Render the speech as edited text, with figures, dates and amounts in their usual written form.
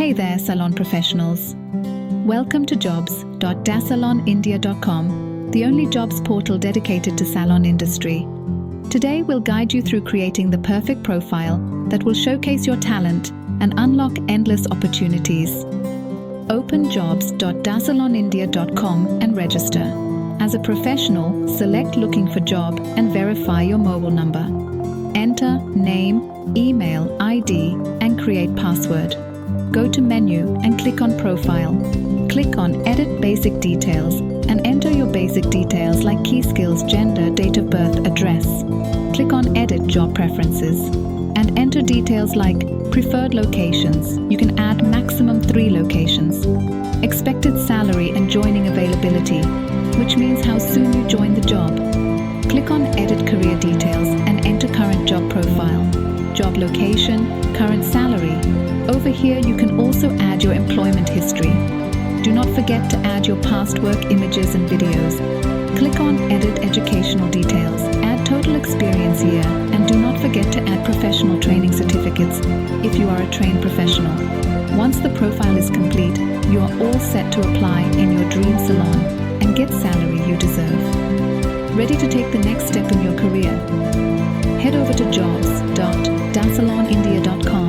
Hey there, salon professionals. Welcome to jobs.dasalonindia.com, the only jobs portal dedicated to salon industry. Today we'll guide you through creating the perfect profile that will showcase your talent and unlock endless opportunities. Open jobs.dasalonindia.com and register. As a professional, select Looking for Job and verify your mobile number. Enter name, email, ID, and create password. Go to menu and click on Profile. Click on Edit Basic Details and enter your basic details like key skills, gender, date of birth, address. Click on Edit Job Preferences and enter details like preferred locations. You can add maximum 3 locations. Expected salary and joining availability, which means how soon you join the job. Click on Edit Career Details and enter current job profile, job location, current salary. Over here you can also add your employment history. Do not forget to add your past work images and videos. Click on Edit Educational Details, add total experience year, and do not forget to add professional training certificates if you are a trained professional. Once the profile is complete, you are all set to apply in your dream salon and get salary you deserve. Ready to take the next step in your career? Head over to jobs.dasalonindia.com